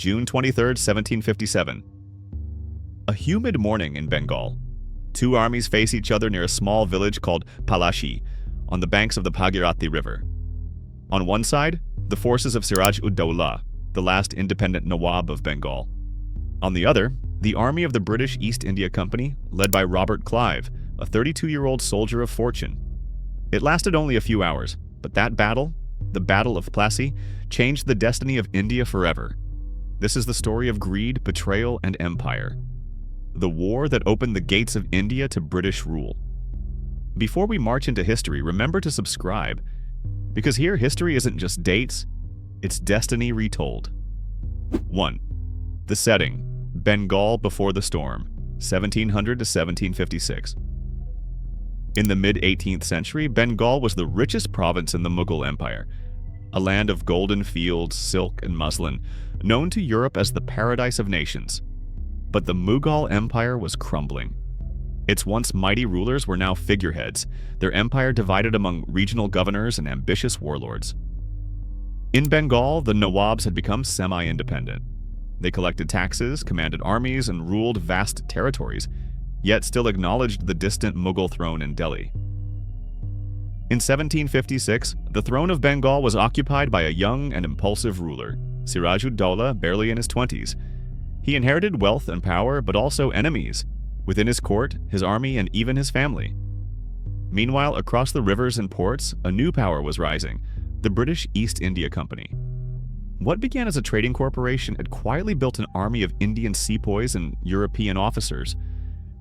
June 23, 1757. A humid morning in Bengal. Two armies face each other near a small village called Plassey, on the banks of the Bhagirathi River. On one side, the forces of Siraj-ud-Daulah, the last independent Nawab of Bengal. On the other, the army of the British East India Company, led by Robert Clive, a 32-year-old soldier of fortune. It lasted only a few hours, but that battle, the Battle of Plassey, changed the destiny of India forever. This is the story of greed, betrayal, and empire. The war that opened the gates of India to British rule. Before we march into history, remember to subscribe, because here history isn't just dates, it's destiny retold. 1. The setting: Bengal before the storm, 1700 to 1756. In the mid-18th century, Bengal was the richest province in the Mughal Empire, a land of golden fields, silk, and muslin, known to Europe as the paradise of nations. But the Mughal Empire was crumbling. Its once mighty rulers were now figureheads, their empire divided among regional governors and ambitious warlords. In Bengal, the Nawabs had become semi-independent. They collected taxes, commanded armies, and ruled vast territories, yet still acknowledged the distant Mughal throne in Delhi. In 1756, the throne of Bengal was occupied by a young and impulsive ruler, Siraj-ud-Daulah, barely in his 20s. He inherited wealth and power, but also enemies, within his court, his army, and even his family. Meanwhile, across the rivers and ports, a new power was rising, the British East India Company. What began as a trading corporation had quietly built an army of Indian sepoys and European officers.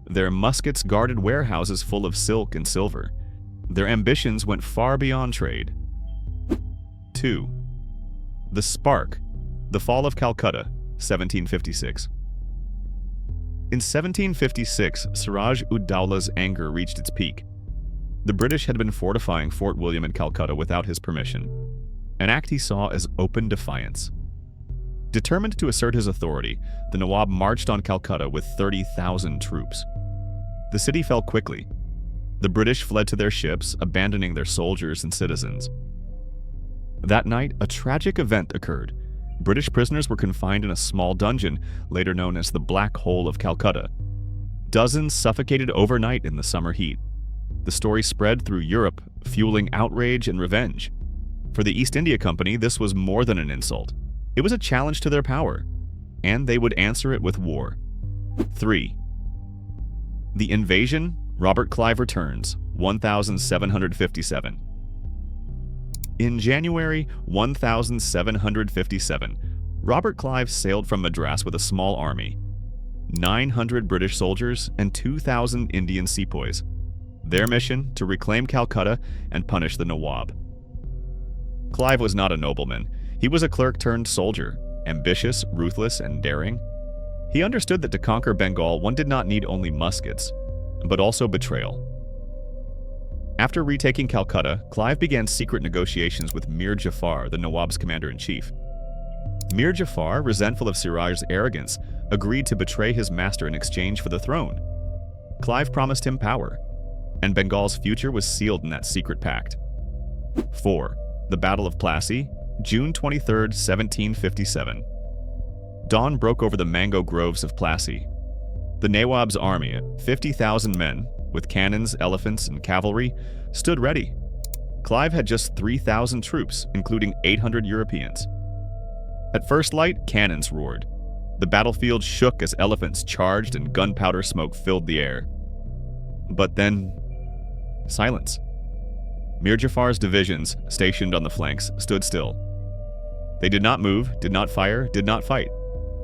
Their muskets guarded warehouses full of silk and silver. Their ambitions went far beyond trade. 2. The Spark, the Fall of Calcutta, 1756. In 1756, Siraj-ud-Daulah's anger reached its peak. The British had been fortifying Fort William in Calcutta without his permission, an act he saw as open defiance. Determined to assert his authority, the Nawab marched on Calcutta with 30,000 troops. The city fell quickly. The British fled to their ships, abandoning their soldiers and citizens. That night, a tragic event occurred. British prisoners were confined in a small dungeon, later known as the Black Hole of Calcutta. Dozens suffocated overnight in the summer heat. The story spread through Europe, fueling outrage and revenge. For the East India Company, this was more than an insult. It was a challenge to their power, and they would answer it with war. 3. The Invasion, Robert Clive returns, 1757. In January 1757, Robert Clive sailed from Madras with a small army, 900 British soldiers and 2,000 Indian sepoys. Their mission, to reclaim Calcutta and punish the Nawab. Clive was not a nobleman. He was a clerk turned soldier, ambitious, ruthless, and daring. He understood that to conquer Bengal, one did not need only muskets, but also betrayal. After retaking Calcutta, Clive began secret negotiations with Mir Jafar, the Nawab's commander-in-chief. Mir Jafar, resentful of Siraj's arrogance, agreed to betray his master in exchange for the throne. Clive promised him power, and Bengal's future was sealed in that secret pact. 4. The Battle of Plassey, June 23, 1757. Dawn broke over the mango groves of Plassey. The Nawab's army, 50,000 men, with cannons, elephants, and cavalry, stood ready. Clive had just 3,000 troops, including 800 Europeans. At first light, cannons roared. The battlefield shook as elephants charged and gunpowder smoke filled the air. But then, silence. Mir Jafar's divisions, stationed on the flanks, stood still. They did not move, did not fire, did not fight.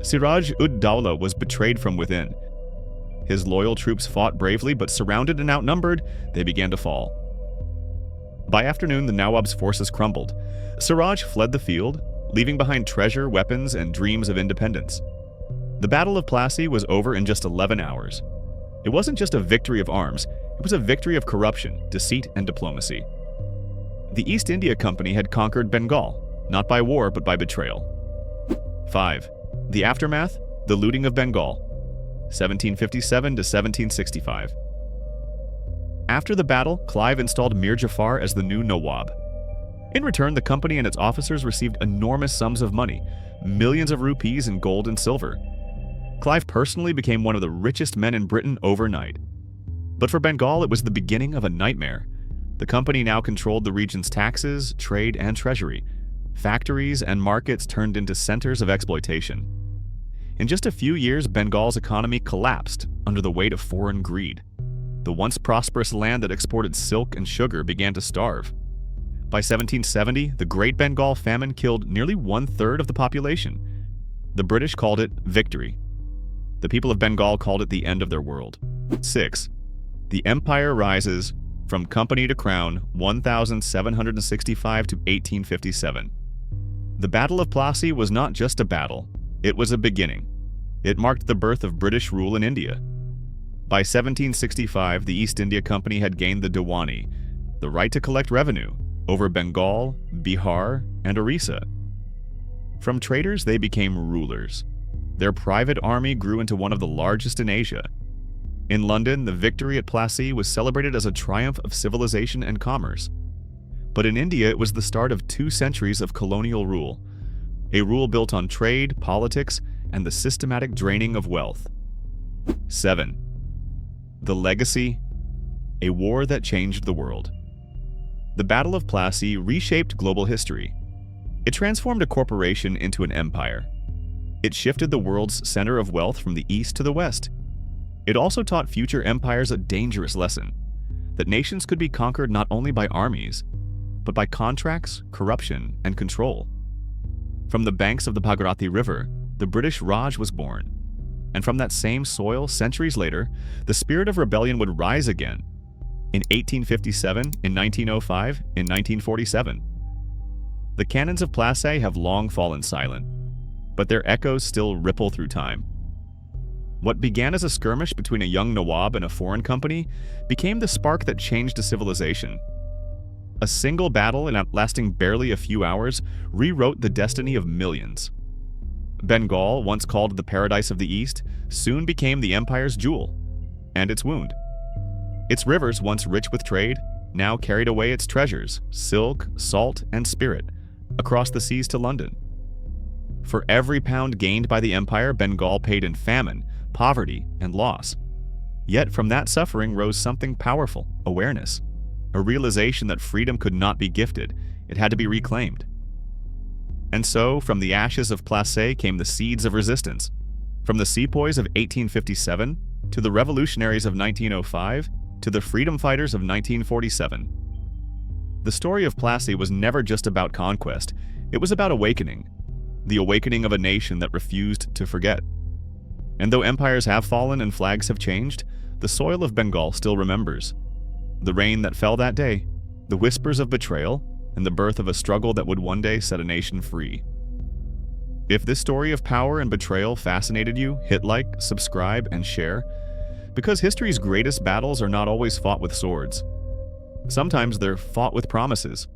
Siraj-ud-Daulah was betrayed from within. His loyal troops fought bravely, but surrounded and outnumbered, they began to fall. By afternoon, the Nawab's forces crumbled. Siraj fled the field, leaving behind treasure, weapons, and dreams of independence. The Battle of Plassey was over in just 11 hours. It wasn't just a victory of arms, it was a victory of corruption, deceit, and diplomacy. The East India Company had conquered Bengal, not by war but by betrayal. 5. The aftermath, the looting of Bengal, 1757 to 1765. After the battle, Clive installed Mir Jafar as the new Nawab. In return, the company and its officers received enormous sums of money, millions of rupees in gold and silver. Clive personally became one of the richest men in Britain overnight. But for Bengal, it was the beginning of a nightmare. The company now controlled the region's taxes, trade, and treasury. Factories and markets turned into centers of exploitation. In just a few years, Bengal's economy collapsed under the weight of foreign greed. The once prosperous land that exported silk and sugar began to starve. By 1770, the Great Bengal Famine killed nearly one-third of the population. The British called it victory. The people of Bengal called it the end of their world. 6. The empire rises from company to crown, 1765 to 1857. The Battle of Plassey was not just a battle, it was a beginning. It marked the birth of British rule in India. By 1765, the East India Company had gained the Diwani, the right to collect revenue, over Bengal, Bihar, and Orissa. From traders, they became rulers. Their private army grew into one of the largest in Asia. In London, the victory at Plassey was celebrated as a triumph of civilization and commerce. But in India, it was the start of 2 centuries of colonial rule, a rule built on trade, politics, and the systematic draining of wealth. 7. The legacy, a war that changed the world. The Battle of Plassey reshaped global history. It transformed a corporation into an empire. It shifted the world's center of wealth from the east to the west. It also taught future empires a dangerous lesson, that nations could be conquered not only by armies, but by contracts, corruption, and control. From the banks of the Bhagirathi River, the British Raj was born. And from that same soil, centuries later, the spirit of rebellion would rise again. In 1857, in 1905, in 1947. The cannons of Plassey have long fallen silent, but their echoes still ripple through time. What began as a skirmish between a young Nawab and a foreign company became the spark that changed a civilization. A single battle, lasting barely a few hours, rewrote the destiny of millions. Bengal, once called the paradise of the East, soon became the empire's jewel, and its wound. Its rivers, once rich with trade, now carried away its treasures, silk, salt, and spirit, across the seas to London. For every pound gained by the empire, Bengal paid in famine, poverty, and loss. Yet from that suffering rose something powerful, awareness, a realization that freedom could not be gifted, it had to be reclaimed. And so, from the ashes of Plassey came the seeds of resistance. From the sepoys of 1857 to the revolutionaries of 1905 to the freedom fighters of 1947. The story of Plassey was never just about conquest, it was about awakening. The awakening of a nation that refused to forget. And though empires have fallen and flags have changed, the soil of Bengal still remembers. The rain that fell that day, the whispers of betrayal, and the birth of a struggle that would one day set a nation free. If this story of power and betrayal fascinated you, hit like, subscribe, and share, because history's greatest battles are not always fought with swords. Sometimes they're fought with promises.